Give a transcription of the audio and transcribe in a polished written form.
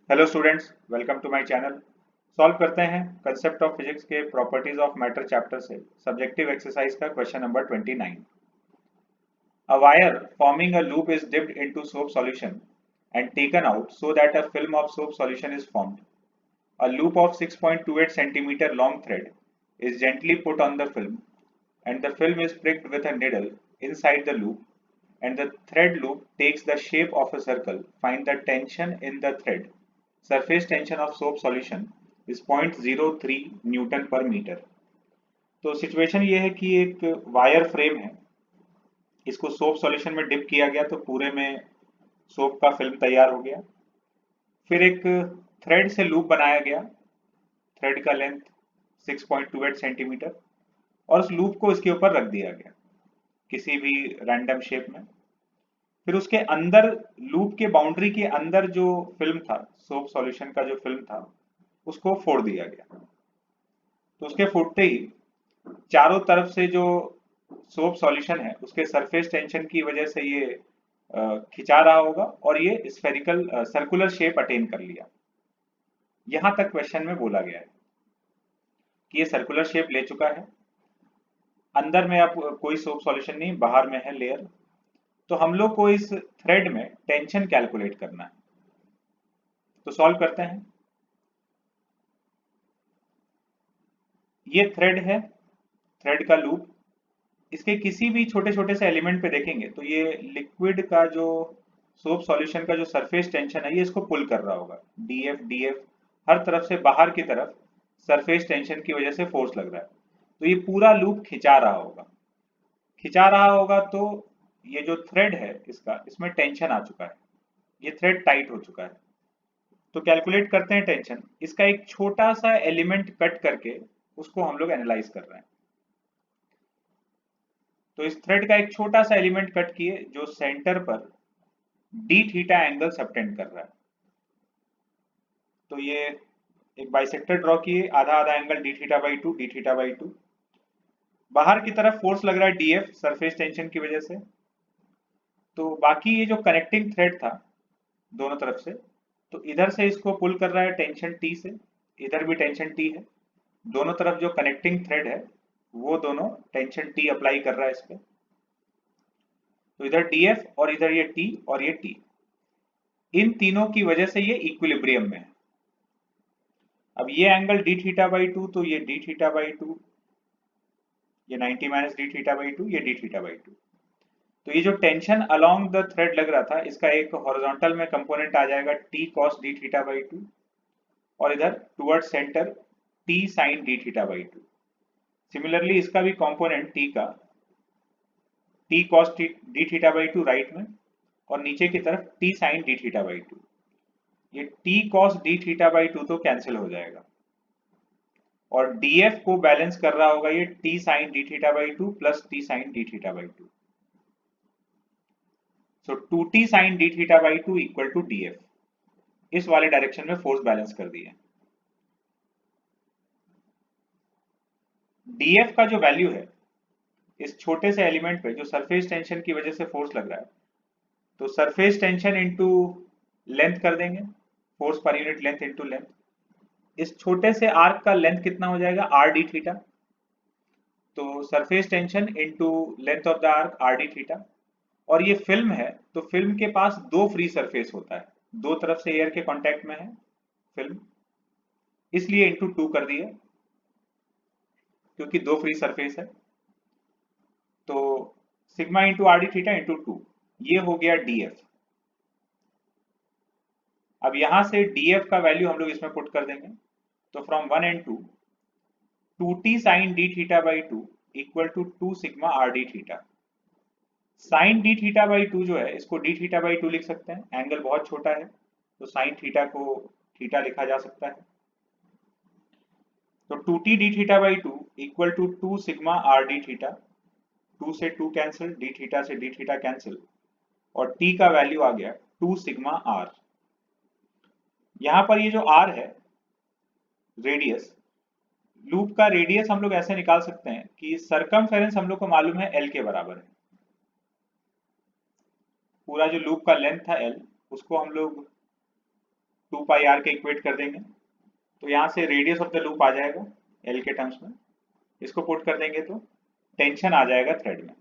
Hello students, welcome to my channel. Solve करते हैं concept of physics के properties of matter chapter से subjective exercise का question number 29। A wire forming a loop is dipped into soap solution and taken out so that a film of soap solution is formed. A loop of 6.28 centimeter long thread is gently put on the film and the film is pricked with a needle inside the loop and the thread loop takes the shape of a circle. Find the tension in the thread. Surface tension of soap solution is 0.03 Newton पर metre. तो situation ये है कि एक wire frame है, इसको soap solution में dip किया गया तो पूरे में सोप का फिल्म तैयार हो गया। फिर एक थ्रेड से लूप बनाया गया, थ्रेड का लेंथ 6.28 सेंटीमीटर, और उस लूप को इसके ऊपर रख दिया गया किसी भी रैंडम शेप में। फिर उसके अंदर, लूप के बाउंड्री के अंदर जो फिल्म था, सोप सॉल्यूशन का जो फिल्म था, उसको फोड़ दिया गया। तो उसके फूटते ही चारों तरफ से जो सोप सॉल्यूशन है उसके सरफेस टेंशन की वजह से ये खिंचा रहा होगा और ये स्फेरिकल सर्कुलर शेप अटेन कर लिया। यहां तक क्वेश्चन में बोला गया है कि ये सर्कुलर शेप ले चुका है। अंदर में अब कोई सोप सॉल्यूशन नहीं, बाहर में है लेयर। तो हम लोग को इस थ्रेड में टेंशन कैलकुलेट करना है। तो सॉल्व करते हैं। ये थ्रेड है, थ्रेड का लूप। इसके किसी भी छोटे छोटे से एलिमेंट पे देखेंगे तो ये लिक्विड का जो सोप सॉल्यूशन का जो सरफेस टेंशन है ये इसको पुल कर रहा होगा। डीएफ हर तरफ से बाहर की तरफ सरफेस टेंशन की वजह से फोर्स लग रहा है। तो ये पूरा लूप खिंचा रहा होगा। तो ये जो थ्रेड है इसका, इसमें टेंशन आ चुका है, ये थ्रेड टाइट हो चुका है। तो कैलकुलेट करते हैं टेंशन। इसका एक छोटा सा एलिमेंट कट करके उसको हम लोग एनालाइज कर रहे हैं। तो इस थ्रेड का एक छोटा सा एलिमेंट कट किए जो सेंटर पर डी थीटा एंगल सबटेंड कर रहा है। तो ये एक बाइसेक्टर ड्रॉ किए, आधा आधा angle D theta by to. बाहर की तरफ फोर्स लग रहा है डीएफ सरफेस टेंशन की वजह से। तो बाकी ये जो कनेक्टिंग थ्रेड था दोनों तरफ से, तो इधर से इसको पुल कर रहा है टेंशन टी से, इधर भी टेंशन टी है। दोनों तरफ जो कनेक्टिंग थ्रेड है वो दोनों टेंशन टी अप्लाई कर रहा है इस पे। तो इधर डीएफ और इधर ये टी और ये टी, इन तीनों की वजह से ये इक्विलिब्रियम में है। अब ये angle D theta by two, तो ये डी थीटा बाई टू, ये 90 minus D theta by two, ये डी थीटा बाई टू। तो ये जो टेंशन अलोंग द थ्रेड लग रहा था इसका एक हॉरिजॉन्टल में कंपोनेंट आ जाएगा T cos d theta by two, और इधर toward center T sine d theta by two. Similarly इसका भी कंपोनेंट टी का T cos d theta by two right में, और नीचे की तरफ T sine d theta by two. ये T cos d theta by two तो कैंसिल हो जाएगा, और डीएफ को बैलेंस कर रहा होगा ये T sine d theta by two plus T sine d theta by two. So 2t sine d theta by two equal to DF. इस वाले डायरेक्शन में फोर्स बैलेंस कर दिए। डीएफ का जो वैल्यू है इस छोटे से एलिमेंट पे जो सरफेस टेंशन की वजह से फोर्स लग रहा है, तो सरफेस टेंशन इंटू लेंथ कर देंगे, force per unit length into length. इस छोटे से आर्क का लेंथ कितना हो जाएगा, आर डी थीटा। तो surface tension into length of the arc are d theta. और ये फिल्म है तो फिल्म के पास दो फ्री सरफेस होता है, दो तरफ से एयर के कांटेक्ट में है फिल्म, इसलिए इंटू टू कर दिया क्योंकि दो फ्री सरफेस है। तो sigma into are d theta into two, ये हो गया डीएफ। अब यहां से डीएफ का वैल्यू हम लोग इसमें पुट कर देंगे। तो from 1 and 2, 2t sine d theta by two equal to 2 sigma R d theta. Sine d theta by two जो है इसको डी थीटा बाई टू लिख सकते हैं, एंगल बहुत छोटा है तो साइन थीटा को थीटा लिखा जा सकता है। तो 2t d theta by two equal to 2 sigma R d theta. 2 से 2 कैंसिल, डी थीटा से डी थीटा कैंसिल, और t का वैल्यू आ गया 2 सिग्मा आर। यहां पर ये जो r है रेडियस, लूप का रेडियस हम लोग ऐसे निकाल सकते हैं कि सरकमफेरेंस हम लोग को मालूम है l के बराबर है। पूरा जो लूप का लेंथ था l, उसको हम लोग 2 पाई आर के इक्वेट कर देंगे तो यहाँ से रेडियस ऑफ द लूप आ जाएगा एल के टर्म्स में, इसको पुट कर देंगे तो टेंशन आ जाएगा थ्रेड में।